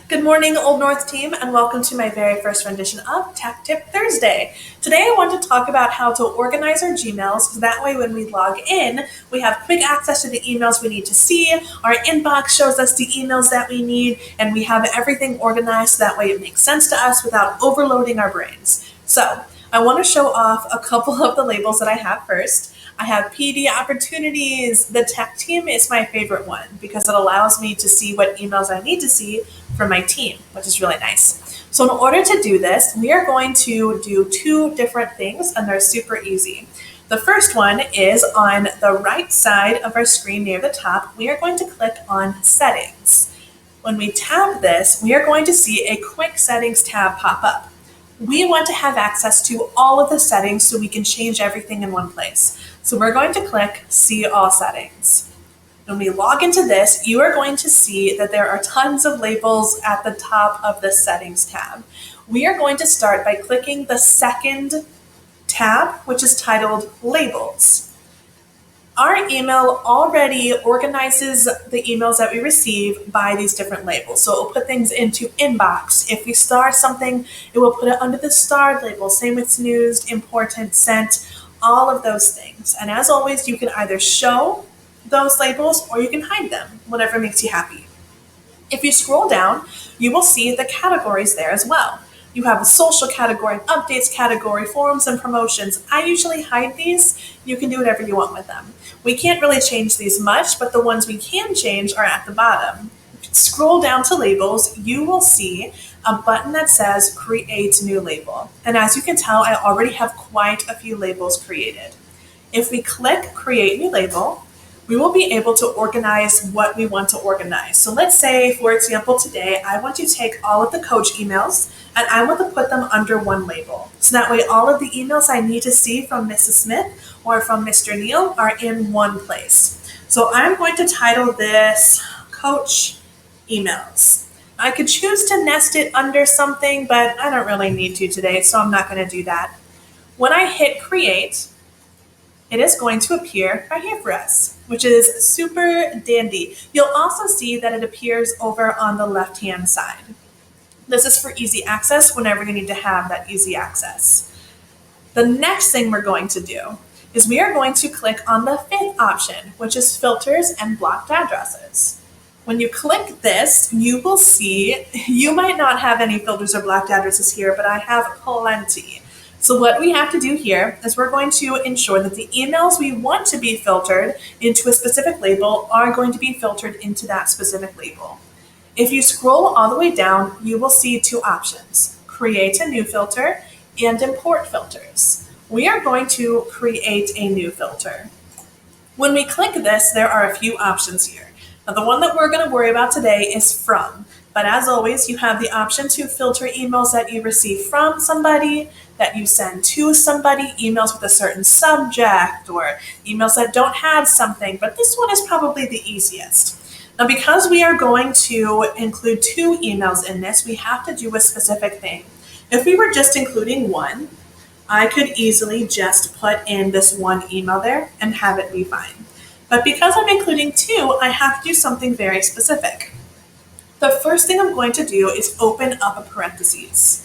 Good morning, Old North team, and welcome to my very first rendition of Tech Tip Thursday. Today I want to talk about how to organize our Gmails, so that way when we log in, we have quick access to the emails we need to see, our inbox shows us the emails that we need, and we have everything organized so that way it makes sense to us without overloading our brains. So, I want to show off a couple of the labels that I have first. I have PD opportunities. The tech team is my favorite one because it allows me to see what emails I need to see from my team, which is really nice. So in order to do this, we are going to do two different things, and they're super easy. The first one is on the right side of our screen near the top. We are going to click on Settings. When we tap this, we are going to see a quick Settings tab pop up. We want to have access to all of the settings so we can change everything in one place. So we're going to click See All Settings. When we log into this, you are going to see that there are tons of labels at the top of the Settings tab. We are going to start by clicking the second tab, which is titled Labels. Our email already organizes the emails that we receive by these different labels. So it will put things into inbox. If we star something, it will put it under the starred label. Same with snoozed, important, sent, all of those things. And as always, you can either show those labels or you can hide them, whatever makes you happy. If you scroll down, you will see the categories there as well. You have a social category, updates category, forums and promotions. I usually hide these. You can do whatever you want with them. We can't really change these much, but the ones we can change are at the bottom. If you scroll down to labels, you will see a button that says Create New Label. And as you can tell, I already have quite a few labels created. If we click Create New Label, we will be able to organize what we want to organize. So let's say, for example, today, I want to take all of the coach emails and I want to put them under one label. So that way all of the emails I need to see from Mrs. Smith or from Mr. Neal are in one place. So I'm going to title this Coach Emails. I could choose to nest it under something, but I don't really need to today, so I'm not going to do that. When I hit Create, it is going to appear right here for us, which is super dandy. You'll also see that it appears over on the left-hand side. This is for easy access whenever you need to have that easy access. The next thing we're going to do is we are going to click on the fifth option, which is filters and blocked addresses. When you click this, you will see, you might not have any filters or blocked addresses here, but I have plenty. So what we have to do here is we're going to ensure that the emails we want to be filtered into a specific label are going to be filtered into that specific label. If you scroll all the way down, you will see two options: create a new filter and import filters. We are going to create a new filter. When we click this, there are a few options here. Now, the one that we're going to worry about today is from. But as always, you have the option to filter emails that you receive from somebody, that you send to somebody, emails with a certain subject, or emails that don't have something. But this one is probably the easiest. Now, because we are going to include two emails in this, we have to do a specific thing. If we were just including one, I could easily just put in this one email there and have it be fine. But because I'm including two, I have to do something very specific. The first thing I'm going to do is open up a parentheses.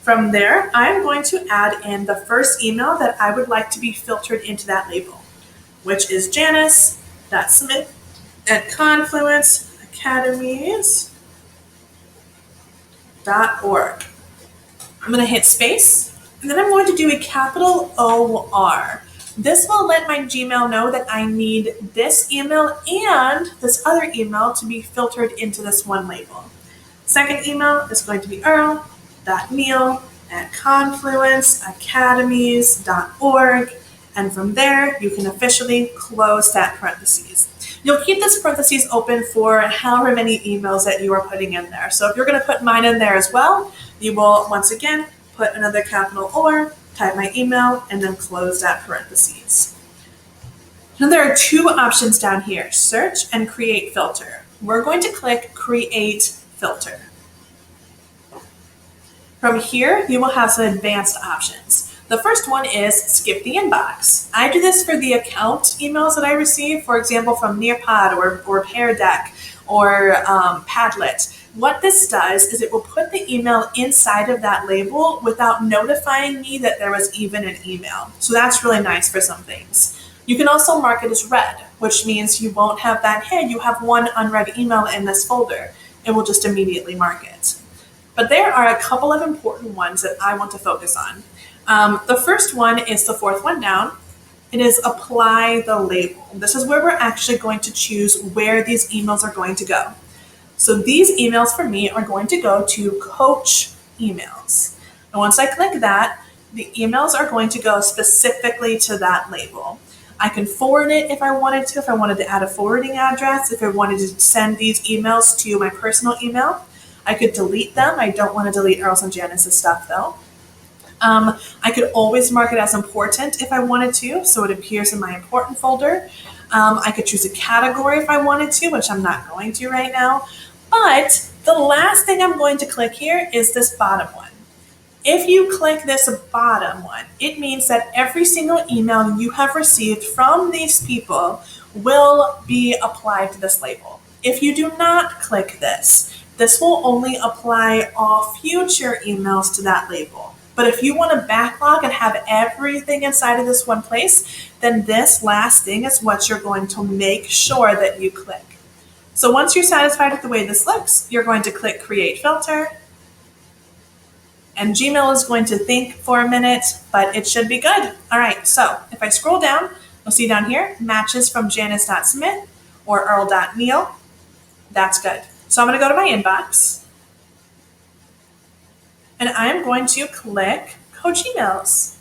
From there, I'm going to add in the first email that I would like to be filtered into that label, which is janice.smith@confluenceacademies.org. I'm going to hit space, and then I'm going to do a capital OR. This will let my Gmail know that I need this email and this other email to be filtered into this one label. Second email is going to be earl.neal@confluenceacademies.org, and from there you can officially close that parentheses. You'll keep this parentheses open for however many emails that you are putting in there. So if you're going to put mine in there as well, you will once again put another capital OR, type my email, and then close that parentheses. Now there are two options down here, search and create filter. We're going to click create filter. From here, you will have some advanced options. The first one is skip the inbox. I do this for the account emails that I receive, for example, from Nearpod or Pear Deck or Padlet. What this does is it will put the email inside of that label without notifying me that there was even an email. So that's really nice for some things. You can also mark it as read, which means you won't have that, hey, you have one unread email in this folder. It will just immediately mark it. But there are a couple of important ones that I want to focus on. The first one is the fourth one down. It is apply the label. This is where we're actually going to choose where these emails are going to go. So these emails for me are going to go to coach emails. And once I click that, the emails are going to go specifically to that label. I can forward it if I wanted to, if I wanted to add a forwarding address, if I wanted to send these emails to my personal email. I could delete them. I don't want to delete Earls and Janice's stuff though. I could always mark it as important if I wanted to, so it appears in my important folder. I could choose a category if I wanted to, which I'm not going to right now. But the last thing I'm going to click here is this bottom one. If you click this bottom one, it means that every single email you have received from these people will be applied to this label. If you do not click this, this will only apply all future emails to that label. But if you want to backlog and have everything inside of this one place, then this last thing is what you're going to make sure that you click. So once you're satisfied with the way this looks, you're going to click Create Filter. And Gmail is going to think for a minute, but it should be good. All right, so if I scroll down, you'll see down here, matches from Janice.Smith or Earl.Neal. That's good. So I'm going to go to my inbox. And I'm going to click Coach Emails.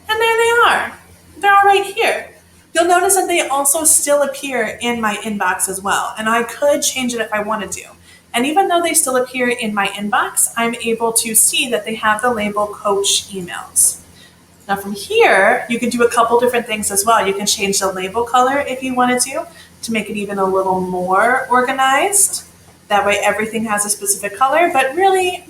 And there they are. They're all right here. You'll notice that they also still appear in my inbox as well. And I could change it if I wanted to. And even though they still appear in my inbox, I'm able to see that they have the label Coach Emails. Now from here, you can do a couple different things as well. You can change the label color if you wanted to make it even a little more organized. That way everything has a specific color, but really,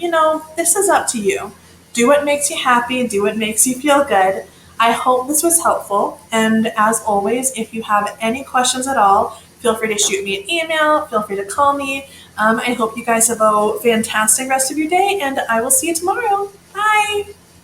this is up to you. Do what makes you happy, do what makes you feel good. I hope this was helpful. And as always, if you have any questions at all, feel free to shoot me an email, feel free to call me. I hope you guys have a fantastic rest of your day, and I will see you tomorrow. Bye.